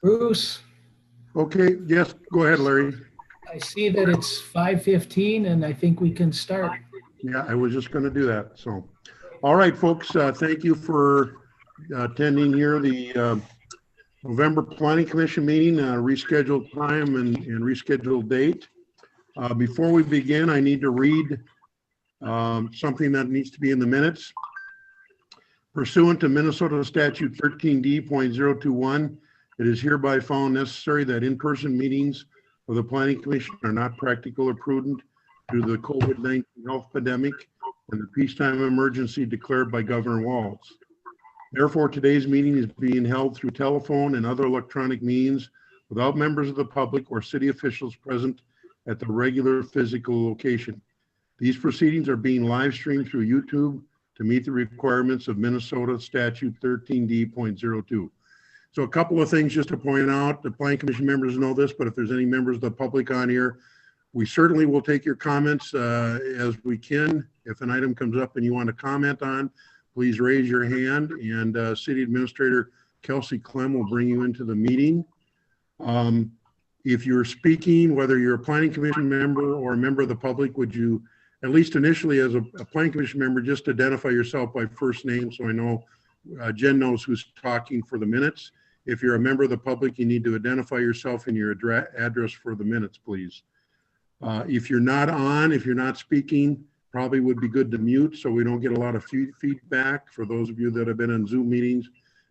Bruce, Okay, yes, go ahead, Larry. I see that it's 5:15 and I think we can start. Yeah, I was just going to do that. So, all right, folks, thank you for attending here the November Planning Commission meeting, rescheduled time and rescheduled date. Before we begin, I need to read something that needs to be in the minutes. Pursuant to Minnesota Statute 13D.021, it is hereby found necessary that in-person meetings of the Planning Commission are not practical or prudent due to the COVID-19 health pandemic and the peacetime emergency declared by Governor Walz. Therefore, today's meeting is being held through telephone and other electronic means without members of the public or city officials present at the regular physical location. These proceedings are being live streamed through YouTube to meet the requirements of Minnesota Statute 13D.02. So a couple of things just to point out. The Planning Commission members know this, but if there's any members of the public on here, we certainly will take your comments as we can. If an item comes up and you want to comment on, please raise your hand, and City Administrator Kelsey Clem will bring you into the meeting. If you're speaking, whether you're a Planning Commission member or a member of the public, would you, at least initially as a Planning Commission member, just identify yourself by first name so I know Jen knows who's talking for the minutes. If you're a member of the public, you need to identify yourself and your address for the minutes, please. If you're not on, if you're not speaking, probably would be good to mute so we don't get a lot of feedback. For those of you that have been on Zoom meetings,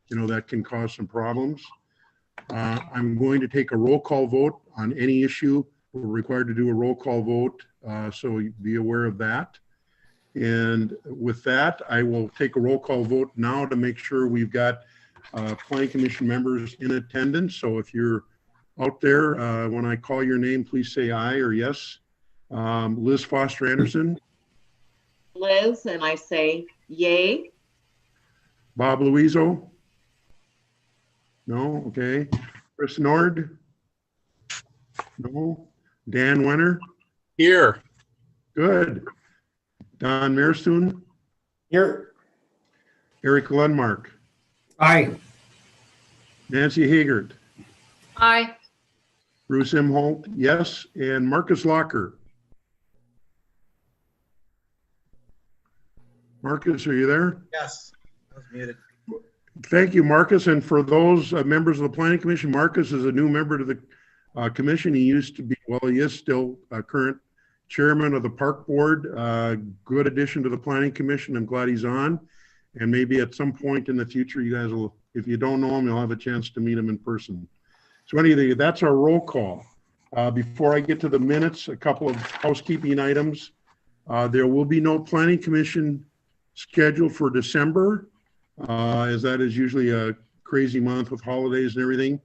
you know, that can cause some problems. I'm going to take a roll call vote on any issue. We're required to do a roll call vote, so be aware of that. And with that, I will take a roll call vote now to make sure we've got Planning Commission members in attendance. So if you're out there, when I call your name, please say aye or yes. Liz Foster Anderson. Liz, and I say yay. Bob Luizo? No, okay. Chris Nord? No. Dan Wenner? Here. Good. Don Mearstoon? Here. Eric Lundmark? Aye. Nancy Hagert? Aye. Bruce Imholt? Yes. And Marcus Locker? Marcus, are you there? Yes. I was muted. Thank you, Marcus. And for those members of the Planning Commission, Marcus is a new member to the commission. He used to be, well, he is still a current chairman of the Park Board. Good addition to the Planning Commission. I'm glad he's on. And maybe at some point in the future, you guys will, if you don't know him, you'll have a chance to meet him in person. So anyway, that's our roll call. Before I get to the minutes, a couple of housekeeping items. There will be no Planning Commission scheduled for December, as that is usually a crazy month with holidays and everything.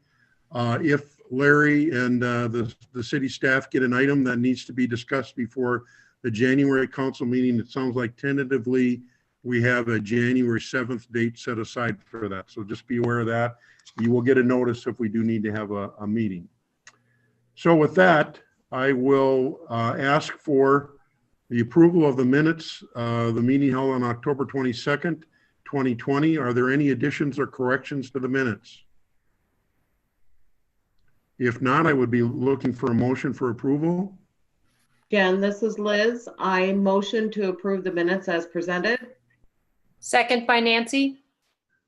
If Larry and the city staff get an item that needs to be discussed before the January council meeting, it sounds like tentatively we have a January 7th date set aside for that. So just be aware of that. You will get a notice if we do need to have a meeting. So with that, I will ask for the approval of the minutes, the meeting held on October 22nd, 2020. Are there any additions or corrections to the minutes? If not, I would be looking for a motion for approval. Jen, this is Liz. I motion to approve the minutes as presented. Second by Nancy.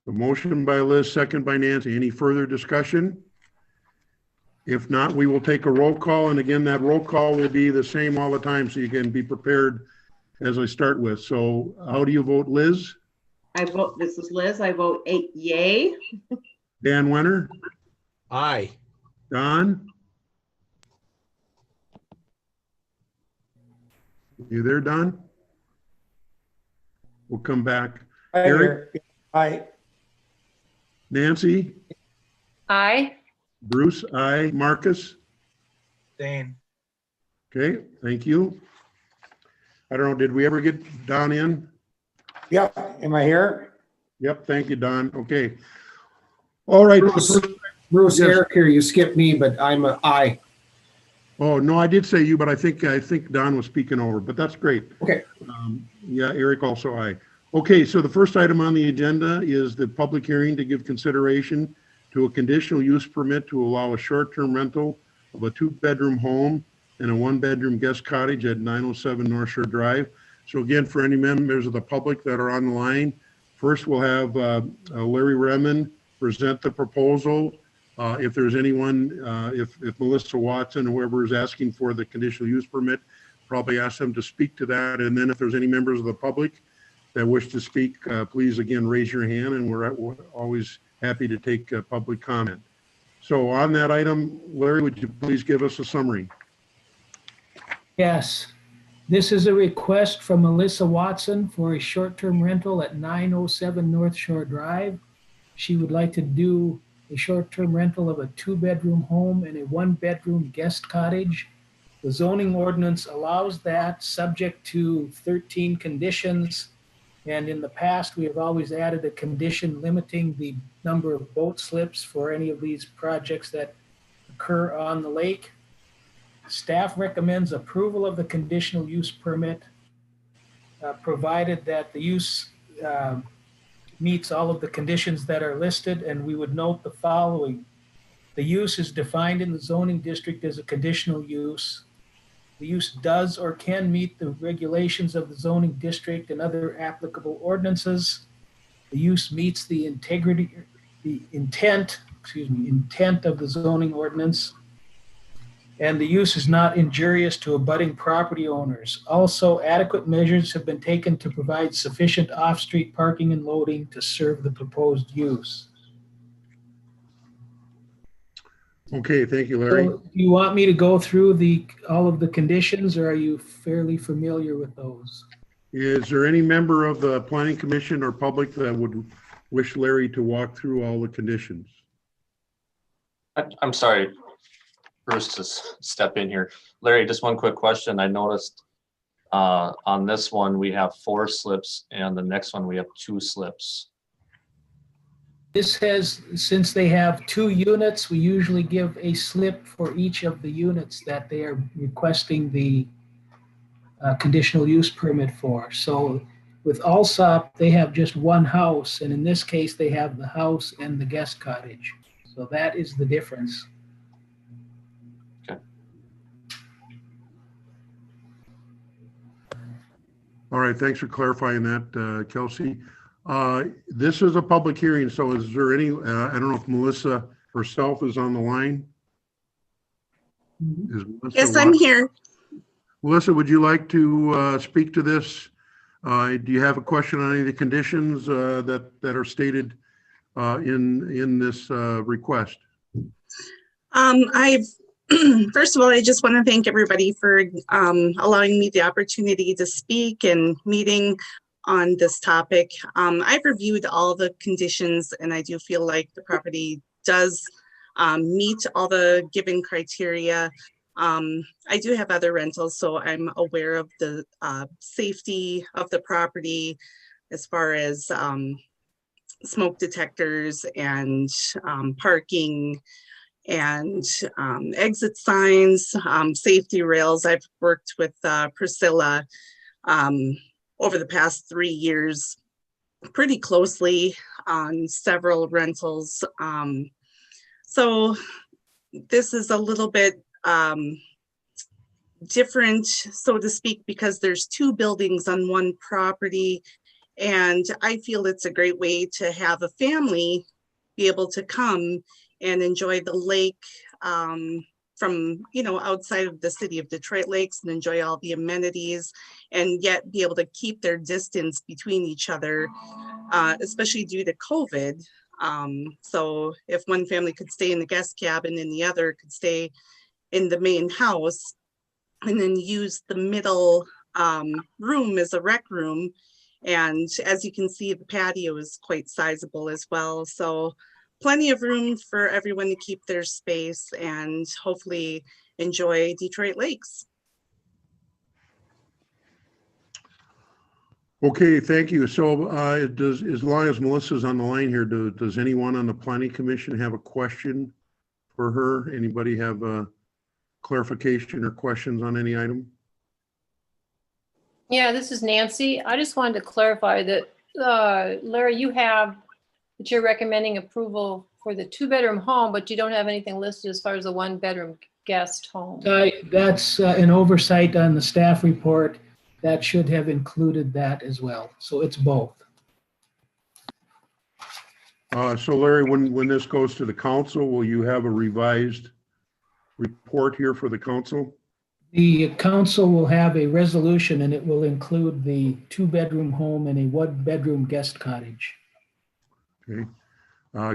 A motion by Liz, second by Nancy. Any further discussion? If not, we will take a roll call. And again, that roll call will be the same all the time, so you can be prepared as I start with. So how do you vote, Liz? This is Liz. I vote yay. Dan Wenner? Aye. Don? You there, Don? We'll come back. Eric? Aye. Nancy? Aye. Bruce? Aye. Marcus? Dane. Okay, thank you. I don't know, did we ever get Don in? Yep. Am I here? Yep, thank you, Don. Okay. All right. Bruce, Yes. Eric here, you skipped me, but I'm a aye. Oh, no, I did say you, but I think Don was speaking over, but that's great. Okay. Yeah, Eric also aye. Okay, so the first item on the agenda is the public hearing to give consideration to a conditional use permit to allow a short-term rental of a 2-bedroom home and a 1-bedroom guest cottage at 907 North Shore Drive. So again, for any members of the public that are on the line, first we'll have Larry Redmond present the proposal. If there's anyone, if Melissa Watson, whoever is asking for the conditional use permit, probably ask them to speak to that. And then if there's any members of the public that wish to speak, please again raise your hand, and we're always happy to take public comment. So on that item, Larry, would you please give us a summary? Yes. This is a request from Melissa Watson for a short-term rental at 907 North Shore Drive. She would like to do a short-term rental of a 2-bedroom home and a 1-bedroom guest cottage. The zoning ordinance allows that, subject to 13 conditions. And in the past, we have always added a condition limiting the number of boat slips for any of these projects that occur on the lake. Staff recommends approval of the conditional use permit, provided that the use meets all of the conditions that are listed, and we would note the following. The use is defined in the zoning district as a conditional use. The use does or can meet the regulations of the zoning district and other applicable ordinances. The use meets the intent of the zoning ordinance. And the use is not injurious to abutting property owners. Also, adequate measures have been taken to provide sufficient off-street parking and loading to serve the proposed use. Okay, thank you, Larry. So, do you want me to go through all of the conditions, or are you fairly familiar with those? Is there any member of the Planning Commission or public that would wish Larry to walk through all the conditions? I'm sorry, Bruce, to step in here. Larry, just one quick question. I noticed on this one, we have 4 slips, and the next one we have 2 slips. This has, since they have 2 units, we usually give a slip for each of the units that they are requesting the conditional use permit for. So with Alsop, they have just 1 house, and in this case, they have the house and the guest cottage. So that is the difference. Okay. All right, thanks for clarifying that, Kelsey. This is a public hearing, so is there any, I don't know if Melissa herself is on the line? Is Melissa Yes, I'm here. Melissa, would you like to speak to this? Do you have a question on any of the conditions that are stated in this request? First of all, I just want to thank everybody for allowing me the opportunity to speak and meeting on this topic. I've reviewed all the conditions, and I do feel like the property does meet all the given criteria. I do have other rentals, so I'm aware of the safety of the property as far as smoke detectors and parking and exit signs, safety rails. I've worked with Priscilla over the past 3 years pretty closely on several rentals. So this is a little bit different, so to speak, because there's 2 buildings on 1 property. And I feel it's a great way to have a family be able to come and enjoy the lake from, outside of the city of Detroit Lakes, and enjoy all the amenities, and yet be able to keep their distance between each other, especially due to COVID. So if one family could stay in the guest cabin and the other could stay in the main house, and then use the middle room as a rec room. And as you can see, the patio is quite sizable as well. So plenty of room for everyone to keep their space and hopefully enjoy Detroit Lakes. Okay, thank you. So as long as Melissa's on the line here, does anyone on the Planning Commission have a question for her? Anybody have a clarification or questions on any item? Yeah, this is Nancy. I just wanted to clarify that, Larry, you have that you're recommending approval for the two-bedroom home, but you don't have anything listed as far as the one-bedroom guest home. That's an oversight on the staff report. That should have included that as well. So it's both. So Larry, when this goes to the council, will you have a revised report here for the council? The council will have a resolution and it will include the two-bedroom home and a one-bedroom guest cottage. Okay.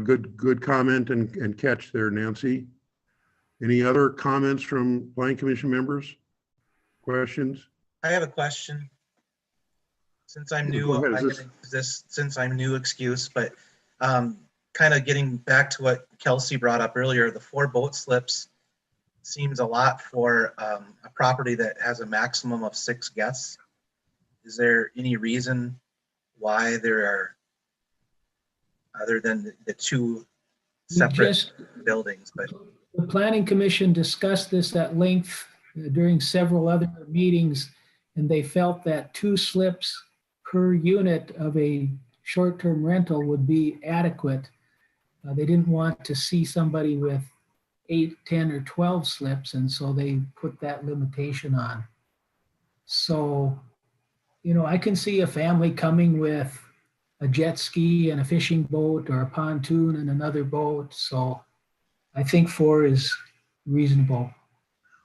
Good comment and catch there, Nancy. Any other comments from planning commission members? Questions? I have a question. Since I'm new, Go ahead. I can use this since I'm new excuse, but kind of getting back to what Kelsey brought up earlier, the 4 boat slips seems a lot for a property that has a maximum of 6 guests. Is there any reason why there are, other than the 2 separate buildings? But The Planning Commission discussed this at length during several other meetings, and they felt that 2 slips per unit of a short-term rental would be adequate. They didn't want to see somebody with 8, 10, or 12 slips, and so they put that limitation on. So, I can see a family coming with a jet ski and a fishing boat or a pontoon and another boat. So I think 4 is reasonable.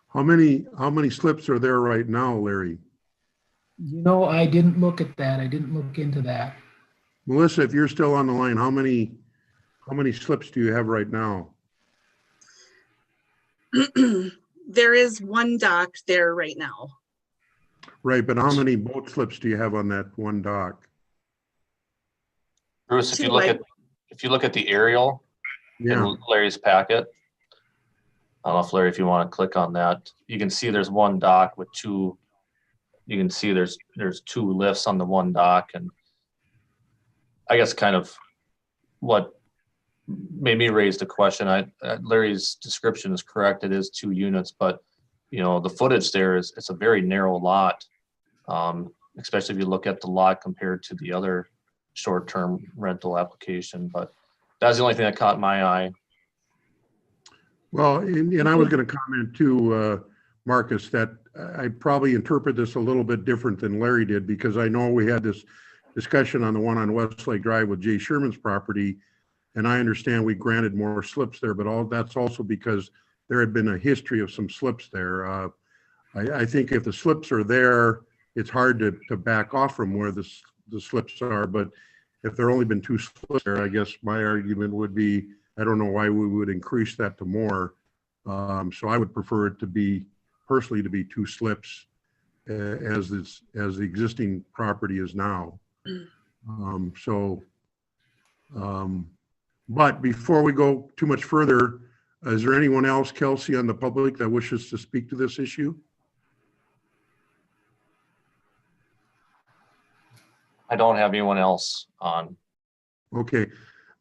How many slips are there right now, Larry? I didn't look at that. I didn't look into that. Melissa, if you're still on the line, how many slips do you have right now? There is 1 dock there right now. Right, but how many boat slips do you have on that one dock? Bruce, if you 2, look at the aerial Yeah, in Larry's packet, I don't know if Larry, if you want to click on that, you can see there's 1 dock with 2. You can see there's 2 lifts on the 1 dock, and I guess kind of what made me raise the question. Larry's description is correct. It is 2 units, but the footage there it's a very narrow lot, especially if you look at the lot compared to the other short-term rental application. But that's the only thing that caught my eye. well, and I was going to comment too, Marcus, that I probably interpret this a little bit different than Larry did, because I know we had this discussion on the one on Westlake Drive with Jay Sherman's property, and I understand we granted more slips there, but that's also because there had been a history of some slips there. I think if the slips are there, it's hard to back off from where the slips are, but if there only been 2 slips there, I guess my argument would be, I don't know why we would increase that to more. So I would prefer it to be, personally, to be 2 slips as the existing property is now. But before we go too much further, is there anyone else, Kelsey, on the public that wishes to speak to this issue? I don't have anyone else on. Okay.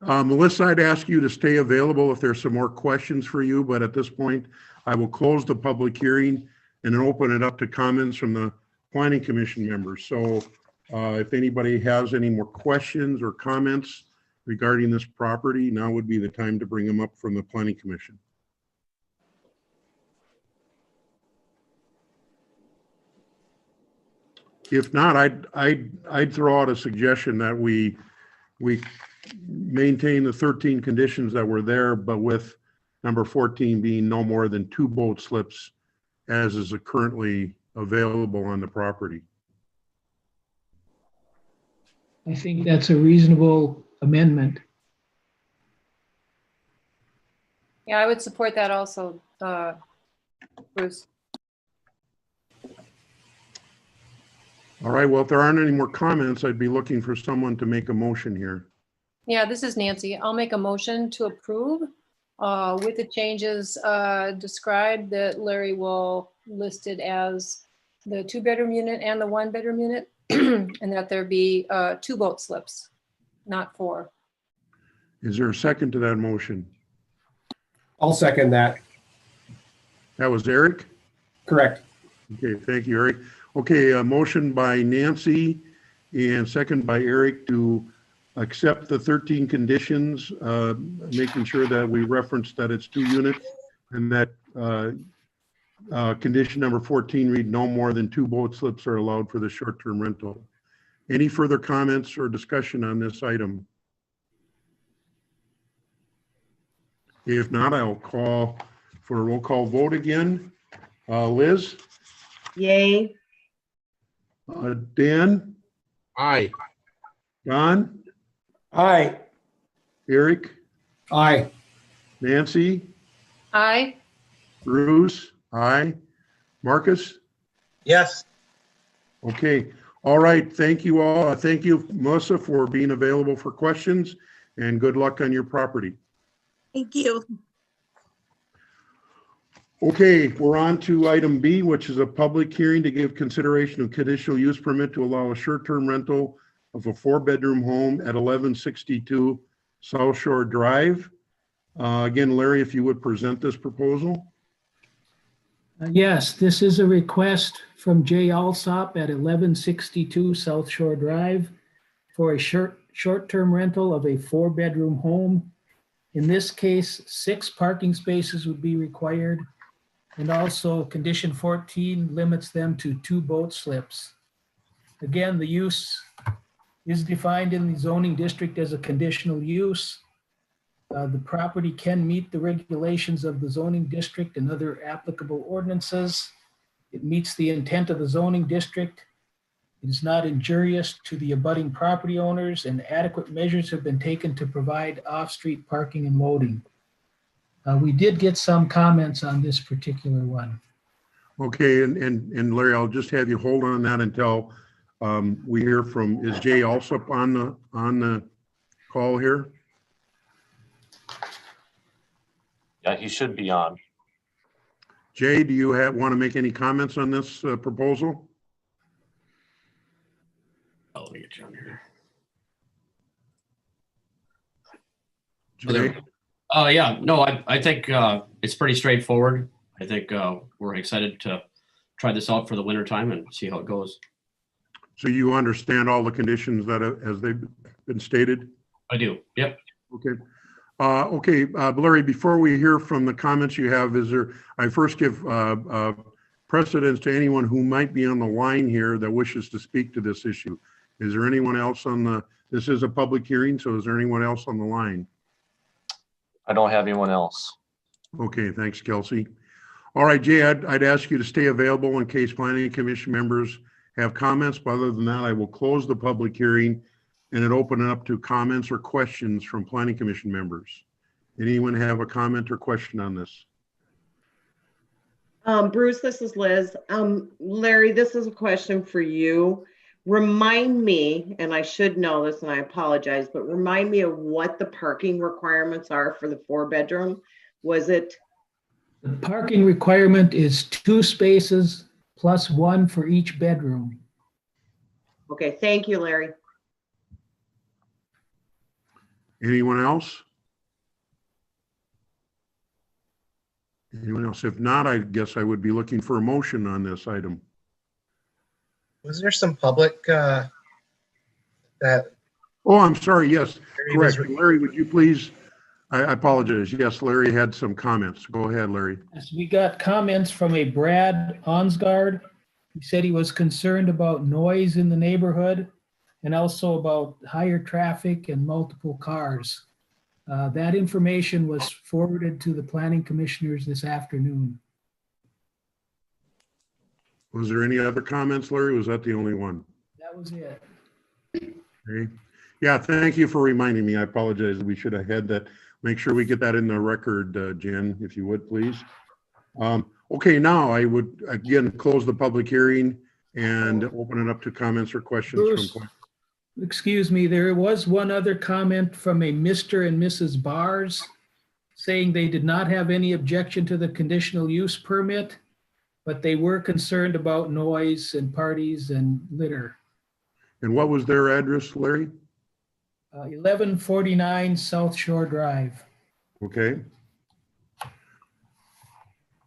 Melissa, I'd ask you to stay available if there's some more questions for you, but at this point, I will close the public hearing and then open it up to comments from the Planning Commission members. So if anybody has any more questions or comments regarding this property, now would be the time to bring them up from the Planning Commission. If not, I'd throw out a suggestion that we maintain the 13 conditions that were there, but with number 14 being no more than 2 boat slips as is currently available on the property. I think that's a reasonable amendment. Yeah, I would support that also, Bruce. All right, well, if there aren't any more comments, I'd be looking for someone to make a motion here. Yeah, this is Nancy. I'll make a motion to approve with the changes described that Larry will list it as the 2-bedroom unit and the 1-bedroom unit, and that there be 2 boat slips, not 4. Is there a second to that motion? I'll second that. That was Eric? Correct. Okay, thank you, Eric. Okay, a motion by Nancy and second by Eric to accept the 13 conditions, making sure that we reference that it's 2 units and that condition number 14 read no more than 2 boat slips are allowed for the short-term rental. Any further comments or discussion on this item? If not, I'll call for a roll call vote again. Liz? Yay. Dan? Aye. Don? Aye. Eric? Aye. Nancy? Aye. Bruce? Aye. Marcus? Yes, Okay. All right. Thank you all. Thank you, Melissa, for being available for questions, and good luck on your property. Thank you. Okay, we're on to item B, which is a public hearing to give consideration of conditional use permit to allow a short-term rental of a 4-bedroom home at 1162 South Shore Drive. Again, Larry, if you would present this proposal. Yes, this is a request from Jay Alsop at 1162 South Shore Drive for a short-term rental of a 4-bedroom home. In this case, 6 parking spaces would be required. And also condition 14 limits them to 2 boat slips. Again, the use is defined in the zoning district as a conditional use. The property can meet the regulations of the zoning district and other applicable ordinances. It meets the intent of the zoning district. It is not injurious to the abutting property owners, and adequate measures have been taken to provide off-street parking and loading. We did get some comments on this particular one. Okay, and Larry, I'll just have you hold on that until we hear from, is Jay Alsop on the call here? Yeah, he should be on. Jay, do you want to make any comments on this proposal? Oh, let me get you on here. Jay? Yeah, no, I think it's pretty straightforward. I think we're excited to try this out for the winter time and see how it goes. So you understand all the conditions that as they've been stated? I do. Yep. Okay. Larry, before we hear from the comments you have, I first give precedence to anyone who might be on the line here that wishes to speak to this issue. Is there anyone else this is a public hearing, so is there anyone else on the line? I don't have anyone else. Okay, thanks, Kelsey. All right, Jay, I'd ask you to stay available in case planning commission members have comments. But other than that, I will close the public hearing and it open it up to comments or questions from planning commission members. Anyone have a comment or question on this? Bruce, this is Liz. Larry, this is a question for you. Remind me, and I should know this and I apologize, but remind me of what the parking requirements are for the 4-bedroom. Was it? The parking requirement is 2 spaces plus 1 for each bedroom. Okay, thank you, Larry. Anyone else? Anyone else? If not, I guess I would be looking for a motion on this item. was there some public that Oh, I'm sorry. Yes, Larry was correct. Larry, would you please? I apologize. Yes, Larry had some comments. Go ahead, Larry. Yes, we got comments from a Brad Onsgaard. He said he was concerned about noise in the neighborhood and also about higher traffic and multiple cars. That information was forwarded to the planning commissioners this afternoon. Was there any other comments, Larry? Was that the only one? That was it. Okay. Yeah, thank you for reminding me. I apologize. We should have had that. Make sure we get that in the record, Jen, if you would, please. Okay, now I would again close the public hearing and open it up to comments or questions Bruce, from. excuse me, there was one other comment from a Mr. and Mrs. Bars saying they did not have any objection to the conditional use permit, but they were concerned about noise and parties and litter. And what was their address, Larry? 1149 South Shore Drive. Okay.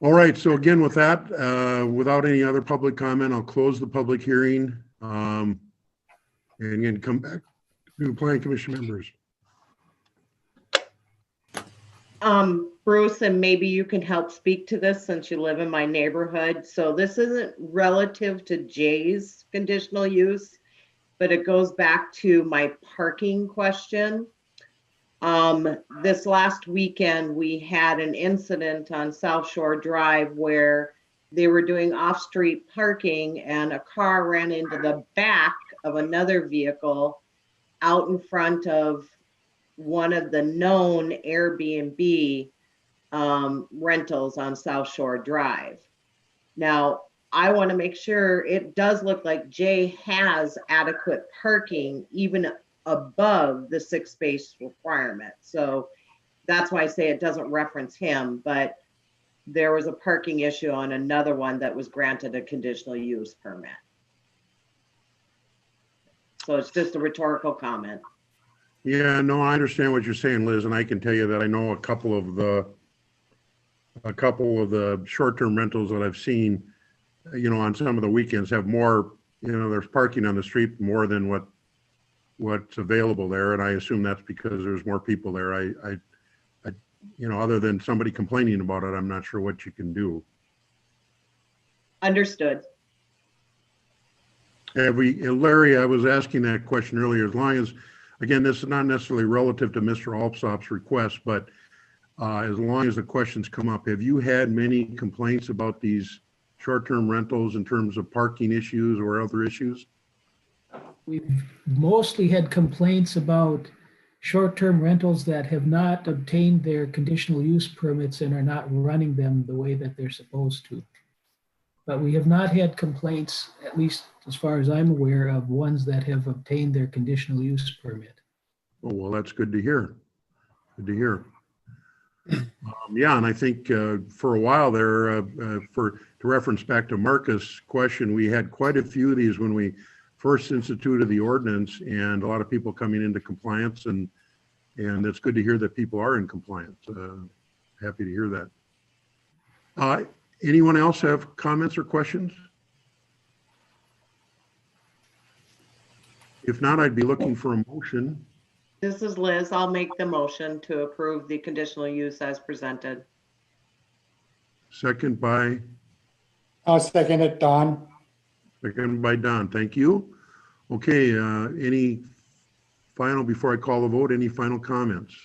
All right, so again, with that, without any other public comment, I'll close the public hearing. And again, come New Planning Commission members. Bruce, and maybe you can help speak to this since you live in my neighborhood. So this isn't relative to Jay's conditional use, but it goes back to my parking question. This last weekend, we had an incident on South Shore Drive where they were doing off-street parking and a car ran into the back of another vehicle out in front of one of the known Airbnb rentals on South Shore Drive. Now, I want to make sure it does look like Jay has adequate parking even above the 6 space requirement. So that's why I say it doesn't reference him, but there was a parking issue on another one that was granted a conditional use permit. So it's just a rhetorical comment. Yeah, no, I understand what you're saying, Liz, and I can tell you that I know a couple of the short-term rentals that I've seen, you know, on some of the weekends have more, you know, there's parking on the street more than what's available there, and I assume that's because there's more people there. I you know, other than somebody complaining about it, I'm not sure what you can do. Understood. Larry, I was asking that question earlier, as long as, again, this is not necessarily relative to Mr. Alsop's request, but as long as the questions come up, have you had many complaints about these short-term rentals in terms of parking issues or other issues? We've mostly had complaints about short-term rentals that have not obtained their conditional use permits and are not running them the way that they're supposed to. But we have not had complaints, at least as far as I'm aware, of ones that have obtained their conditional use permit. Oh, well, that's good to hear. Good to hear. Yeah, and I think for a while there, to reference back to Marcus' question, we had quite a few of these when we first instituted the ordinance, and a lot of people coming into compliance, and it's good to hear that people are in compliance. Happy to hear that. Anyone else have comments or questions? If not, I'd be looking for a motion. This is Liz. I'll make the motion to approve the conditional use as presented. Second by? I'll second it, Don. Second by Don. Thank you. Okay, any final, before I call the vote, any final comments?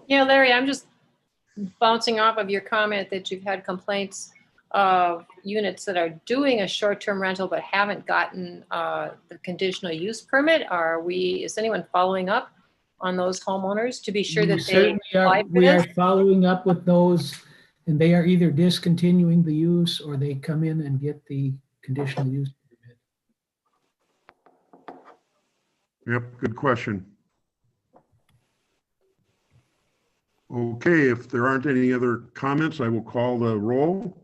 Yeah, Larry, I'm just bouncing off of your comment that you've had complaints of units that are doing a short-term rental but haven't gotten the conditional use permit. Is anyone following up on those homeowners to be sure that they apply for We are this? following up with those, and they are either discontinuing the use or they come in and get the conditional use permit. Yep, good question. Okay, if there aren't any other comments, I will call the roll.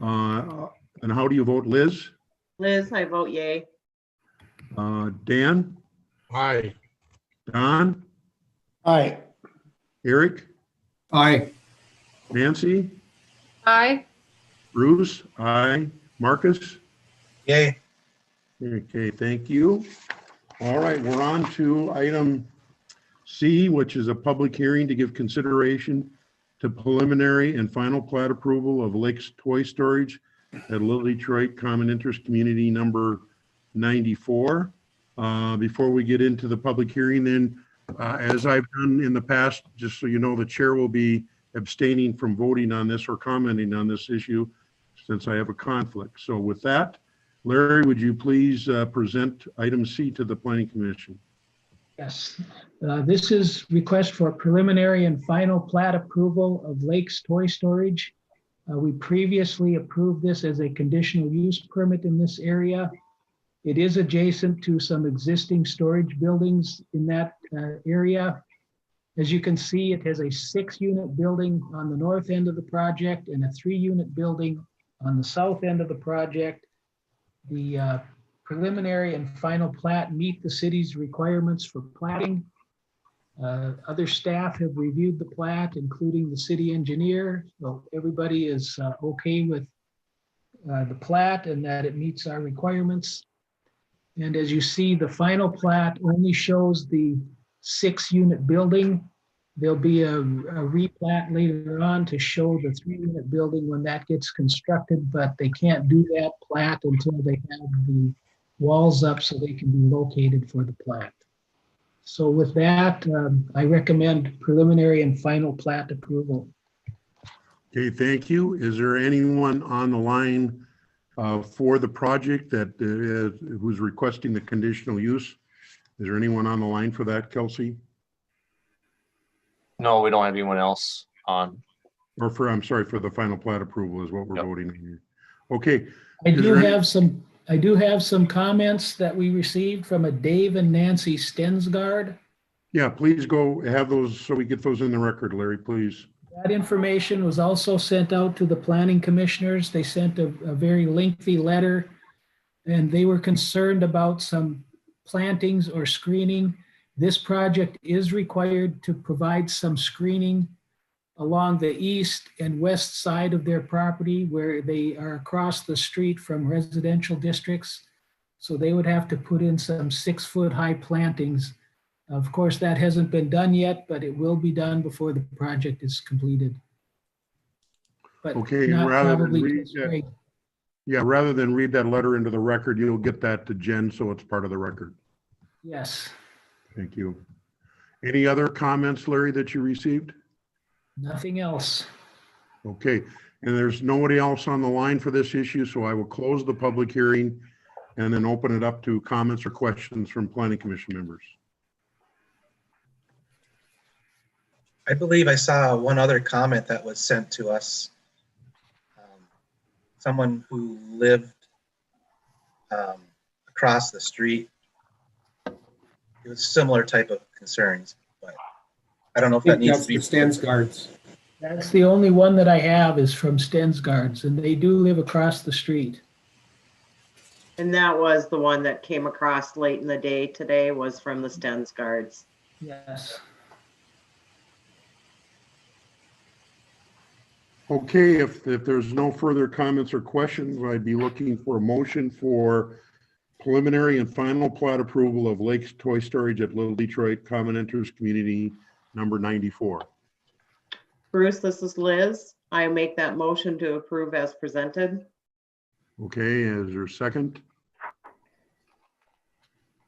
And how do you vote, Liz? Liz, I vote yay. Dan? Aye. Don? Aye. Eric? Aye. Nancy? Aye. Bruce? Aye. Marcus? Yay. Okay, thank you. All right, we're on to item C, which is a public hearing to give consideration to preliminary and final plat approval of Lakes Toy Storage at Little Detroit Common Interest Community number 94. Before we get into the public hearing, then, as I've done in the past, just so you know, the chair will be abstaining from voting on this or commenting on this issue since I have a conflict. So with that, Larry, would you please present item C to the Planning Commission? Yes, this is request for preliminary and final plat approval of Lakes Toy Storage. We previously approved this as a conditional use permit in this area. It is adjacent to some existing storage buildings in that area. As you can see, it has a 6-unit building on the north end of the project and a 3-unit building on the south end of the project. The preliminary and final plat meet the city's requirements for platting. Other staff have reviewed the plat, including the city engineer. So everybody is okay with the plat and that it meets our requirements. And as you see, the final plat only shows the 6-unit building. There'll be a replat later on to show the 3-unit building when that gets constructed, but they can't do that plat until they have the walls up so they can be located for the plat. So with that, I recommend preliminary and final plat approval. Okay, thank you. Is there anyone on the line for the project that who's requesting the conditional use? Is there anyone on the line for that, Kelsey? No, we don't have anyone else on. Or for, I'm sorry, for the final plat approval is what we're Yep. voting on here. Okay, I Is do there any- have some comments that we received from a Dave and Nancy Stensgaard. yeah, please go have those so we get those in the record, Larry, please. That information was also sent out to the planning commissioners. They sent a very lengthy letter, and they were concerned about some plantings or screening. This project is required to provide some screening along the east and west side of their property where they are across the street from residential districts. So they would have to put in some 6-foot-high plantings. Of course, that hasn't been done yet, but it will be done before the project is completed. But Okay, not rather than probably read till that- spring. Yeah, rather than read that letter into the record, you'll get that to Jen so it's part of the record. Yes, Thank you. Any other comments, Larry, that you received? nothing else. Okay, and there's nobody else on the line for this issue, so I will close the public hearing and then open it up to comments or questions from planning commission members. I believe I saw one other comment that was sent to us. Someone who lived across the street. It was similar type of concerns, but I don't know if I that think needs that's to the be. Stensgaards. That's the only one that I have is from Stensgaards, and they do live across the street. And that was the one that came across late in the day today, was from the Stensgaards. Yes. Okay, if there's no further comments or questions, I'd be looking for a motion for preliminary and final plat approval of Lakes Toy Storage at Little Detroit Common Interest Community number 94. Bruce, this is Liz. I make that motion to approve as presented. Okay, is there a second?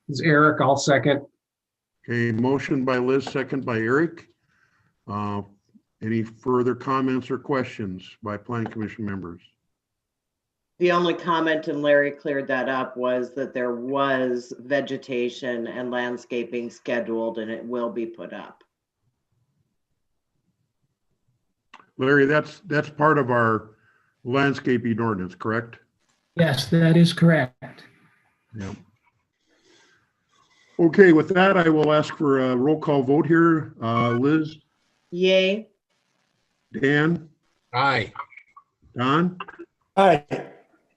This is Eric, I'll second. Okay, motion by Liz, second by Eric. Any further comments or questions by planning commission members? The only comment, and Larry cleared that up, was that there was vegetation and landscaping scheduled and it will be put up. Larry, that's part of our landscaping ordinance, correct? Yes, that is correct. Yeah. Okay, with that, I will ask for a roll call vote here. Liz, Yay. Dan, Aye. Don, Aye.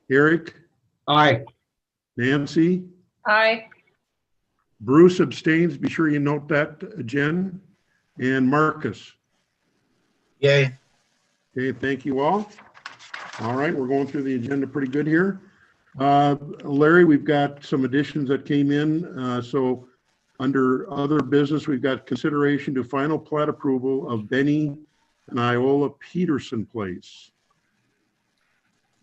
Eric, Aye. Nancy, Aye. Bruce abstains. Be sure you note that, Jen, and Marcus. Yay. Okay, thank you all. All right, we're going through the agenda pretty good here. Larry, we've got some additions that came in. So under other business, we've got consideration to final plat approval of Benny and Iola Peterson Place.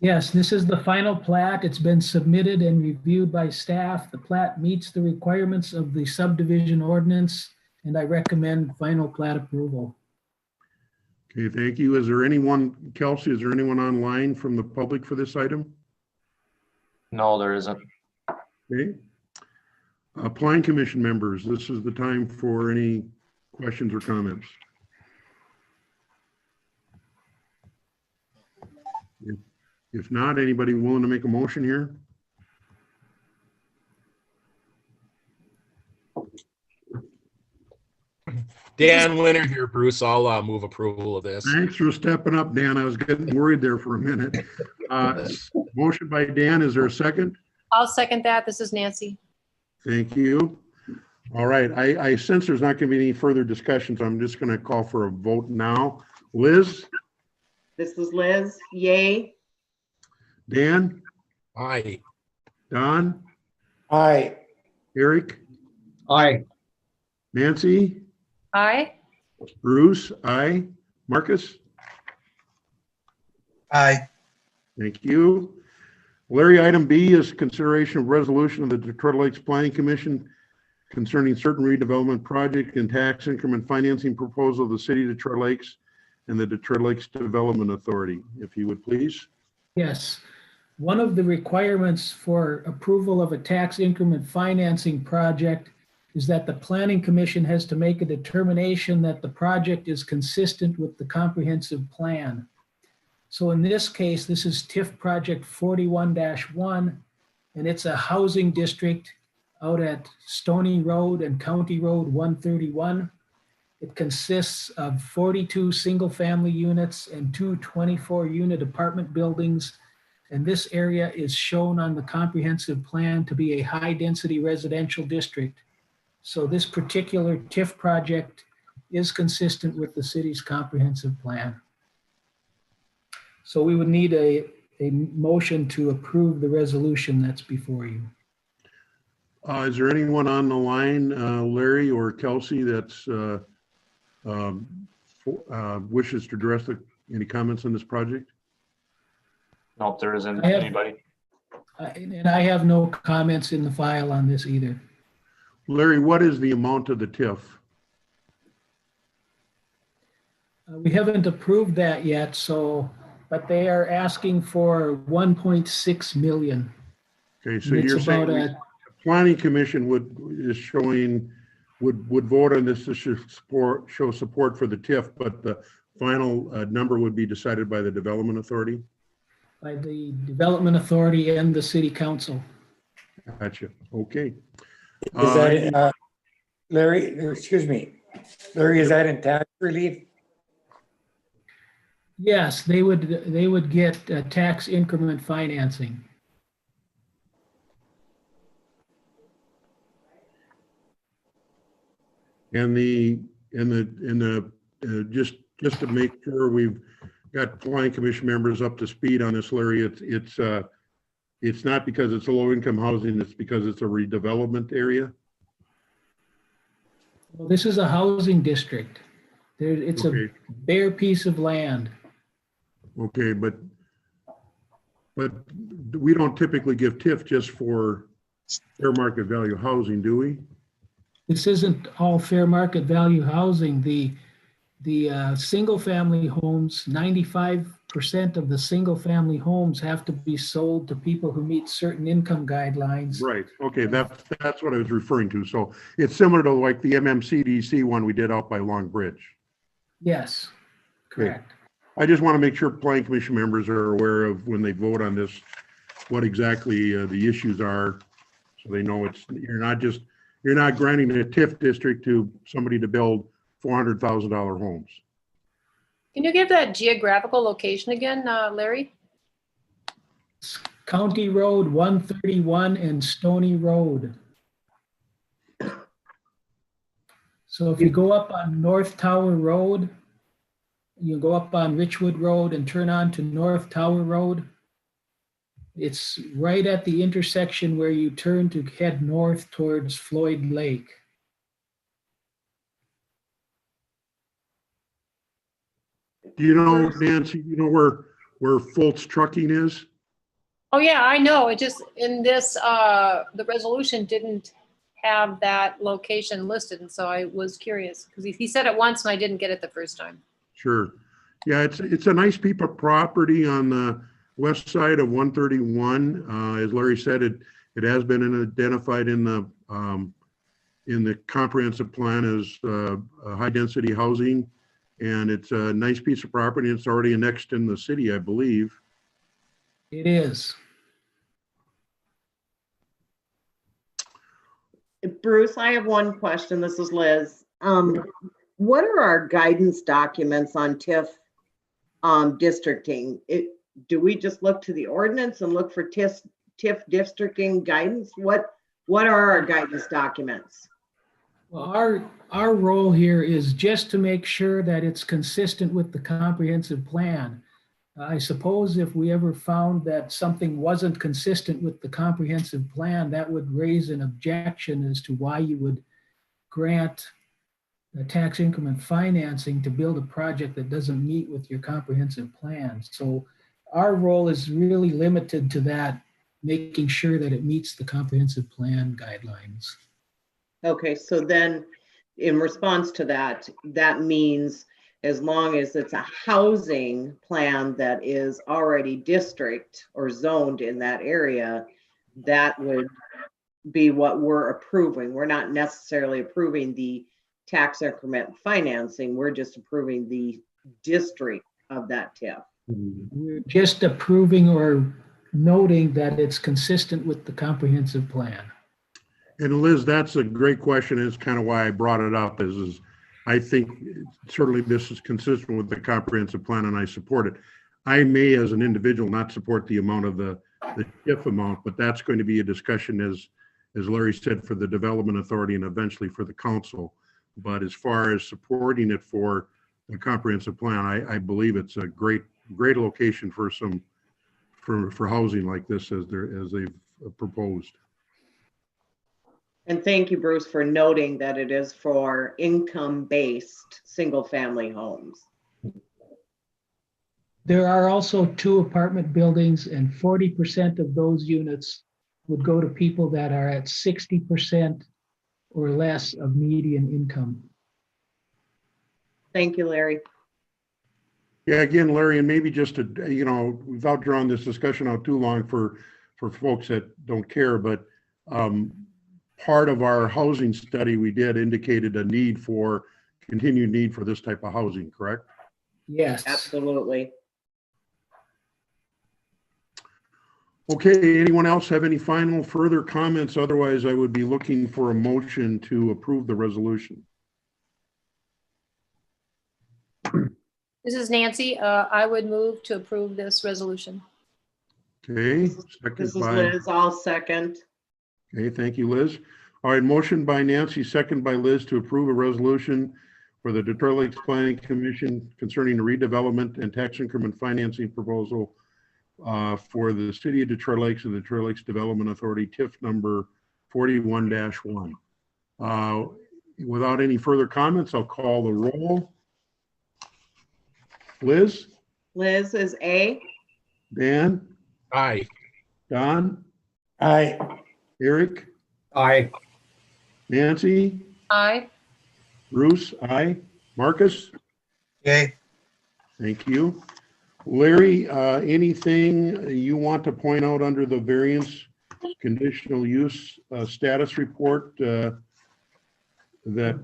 Yes, this is the final plat. It's been submitted and reviewed by staff. The plat meets the requirements of the subdivision ordinance, and I recommend final plat approval. Okay, thank you. Is there anyone, Kelsey, is there anyone online from the public for this item? No, there isn't. Okay. Planning commission members, this is the time for any questions or comments. If not, anybody willing to make a motion here? Dan Winter here, Bruce. I'll move approval of this. Thanks for stepping up, Dan. I was getting worried there for a minute. Motion by Dan, is there a second? I'll second that. This is Nancy. Thank you. All right, I sense there's not going to be any further discussion, so I'm just going to call for a vote now. Liz, This is Liz. Yay. Dan, Aye. Don, Aye. Eric, Aye. Nancy, Aye. Bruce, aye. Marcus? Aye. Thank you. Larry, item B is consideration of resolution of the Detroit Lakes Planning Commission concerning certain redevelopment project and tax increment financing proposal of the city of Detroit Lakes and the Detroit Lakes Development Authority. If you would please. Yes. One of the requirements for approval of a tax increment financing project is that the Planning Commission has to make a determination that the project is consistent with the comprehensive plan. So in this case, this is TIF project 41-1, and it's a housing district out at Stony Road and County Road 131. It consists of 42 single-family units and 2 24-unit apartment buildings. And this area is shown on the comprehensive plan to be a high-density residential district. So this particular TIF project is consistent with the city's comprehensive plan. So we would need a motion to approve the resolution that's before you. Is there anyone on the line, Larry or Kelsey, that's wishes to address any comments on this project? Nope, there isn't I have- anybody. And I have no comments in the file on this either. Larry, what is the amount of the TIF? We haven't approved that yet, but they are asking for 1.6 million. Okay, so It's you're saying about the Planning Commission would vote on this to show support for the TIF, but the final number would be decided by the Development Authority? By the Development Authority and the City Council. Gotcha. Okay. Is that, Larry, excuse me, Larry, is that in tax relief? Yes, they would get tax increment financing. And just to make sure we've got Planning Commission members up to speed on this, Larry, it's not because it's a low income housing, it's because it's a redevelopment area. Well, this is a housing district. It's Okay. a bare piece of land. Okay, but we don't typically give TIF just for fair market value housing, do we? This isn't all fair market value housing. The single family homes, 95% of the single family homes have to be sold to people who meet certain income guidelines. Right. Okay, that's what I was referring to. So it's similar to like the MMCDC one we did out by Long Bridge. Yes, correct. I just want to make sure Planning Commission members are aware of when they vote on this, what exactly the issues are, so they know you're not granting a TIF district to somebody to build $400,000 homes. Can you give that geographical location again, Larry? County Road 131 and Stony Road. So if you go up on North Tower Road, you go up on Richwood Road and turn on to North Tower Road. It's right at the intersection where you turn to head north towards Floyd Lake. Do you know, Nancy, where Foltz Trucking is? Oh, yeah, I know. It just, in this, the resolution didn't have that location listed. And so I was curious because he said it once and I didn't get it the first time. Sure. Yeah, it's a nice piece of property on the west side of 131. As Larry said, it has been identified in the comprehensive plan as high density housing, and it's a nice piece of property. It's already annexed in the city, I believe. It is. Bruce, I have one question. This is Liz. What are our guidance documents on TIF districting? Do we just look to the ordinance and look for TIF districting guidance? What are our guidance documents? Well, our role here is just to make sure that it's consistent with the comprehensive plan. I suppose if we ever found that something wasn't consistent with the comprehensive plan, that would raise an objection as to why you would grant the tax increment financing to build a project that doesn't meet with your comprehensive plan. So our role is really limited to that, making sure that it meets the comprehensive plan guidelines. Okay, so then in response to that, that means as long as it's a housing plan that is already district or zoned in that area, that would be what we're approving. We're not necessarily approving the tax increment financing. We're just approving the district of that TIF. We're just approving or noting that it's consistent with the comprehensive plan. And Liz, that's a great question. It's kind of why I brought it up is I think certainly this is consistent with the comprehensive plan and I support it. I may, as an individual, not support the amount of the TIF amount, but that's going to be a discussion as Larry said, for the Development Authority and eventually for the council. But as far as supporting it for the comprehensive plan, I believe it's a great location for for housing like this as they've proposed. And thank you, Bruce, for noting that it is for income-based single-family homes. There are also 2 apartment buildings, and 40% of those units would go to people that are at 60% or less of median income. Thank you, Larry. Yeah, again, Larry, and maybe just to, without drawing this discussion out too long for folks that don't care, but part of our housing study we did indicated a continued need for this type of housing, correct? Yes. Absolutely. Okay, anyone else have any final further comments? Otherwise, I would be looking for a motion to approve the resolution. This is Nancy. I would move to approve this resolution. Okay, This second is by, Liz, I'll second. okay, thank you, Liz. All right, motion by Nancy, second by Liz to approve a resolution for the Detroit Lakes Planning Commission concerning the redevelopment and tax increment financing proposal for the City of Detroit Lakes and the Detroit Lakes Development Authority, TIF number 41-1. Without any further comments, I'll call the roll. Liz? Liz is A. Dan? Aye. Don? Aye. Eric? Aye. Nancy? Aye. Bruce? Aye. Marcus? Yay. Thank you. Larry, anything you want to point out under the variance conditional use status report that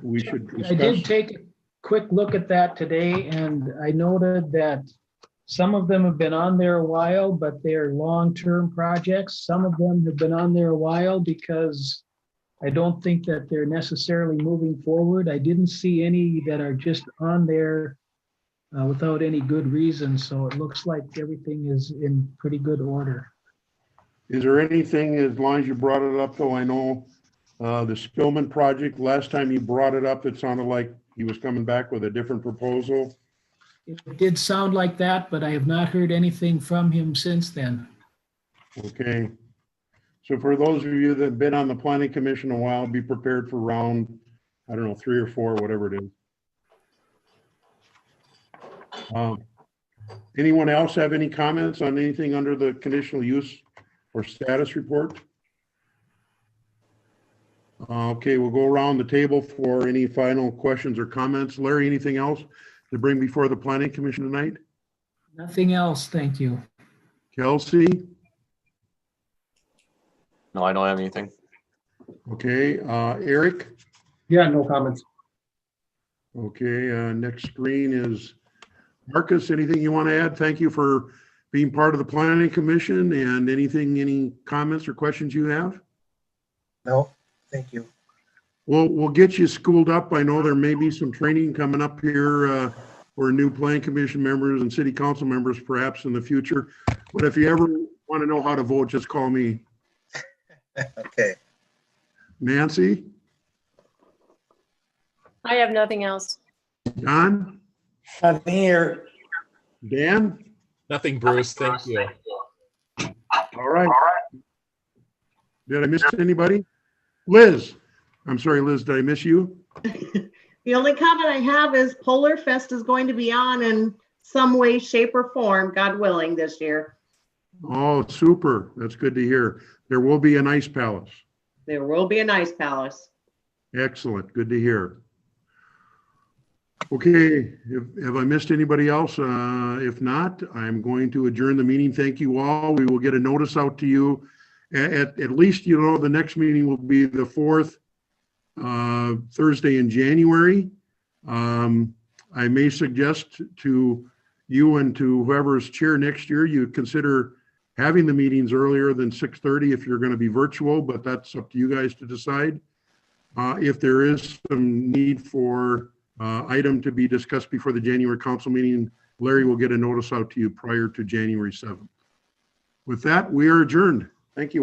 we should discuss? I did take a quick look at that today, and I noted that some of them have been on there a while, but they're long-term projects. Some of them have been on there a while because I don't think that they're necessarily moving forward. I didn't see any that are just on there without any good reason. So it looks like everything is in pretty good order. Is there anything, as long as you brought it up, though, I know the Spillman project, last time you brought it up, it sounded like he was coming back with a different proposal. It did sound like that, but I have not heard anything from him since then. Okay. So for those of you that have been on the Planning Commission a while, be prepared for round, I don't know, 3 or 4, whatever it is. Anyone else have any comments on anything under the conditional use or status report? Okay, we'll go around the table for any final questions or comments. Larry, anything else to bring before the Planning Commission tonight? Nothing else, thank you. Kelsey? No, I don't have anything. Okay, Eric? Yeah, no comments. Okay, next screen is Marcus. Anything you want to add? Thank you for being part of the Planning Commission, and any comments or questions you have? No, thank you. Well, we'll get you schooled up. I know there may be some training coming up here for new Planning Commission members and City Council members perhaps in the future. But if you ever want to know how to vote, just call me. Okay. Nancy? I have nothing else. Don? Nothing here. Dan? Nothing, Bruce. Thank you. All right. Did I miss anybody? Liz, I'm sorry, Liz, did I miss you? The only comment I have is Polar Fest is going to be on in some way, shape, or form, God willing, this year. Oh, super. That's good to hear. There will be an ice palace. There will be an ice palace. Excellent. Good to hear. Okay, have I missed anybody else? If not, I'm going to adjourn the meeting. Thank you all. We will get a notice out to you. At least, you know, the next meeting will be the 4th Thursday in January. I may suggest to you and to whoever's chair next year, you consider having the meetings earlier than 6:30 if you're going to be virtual, but that's up to you guys to decide. If there is some need for item to be discussed before the January council meeting, Larry will get a notice out to you prior to January 7th. With that, we are adjourned. Thank you all.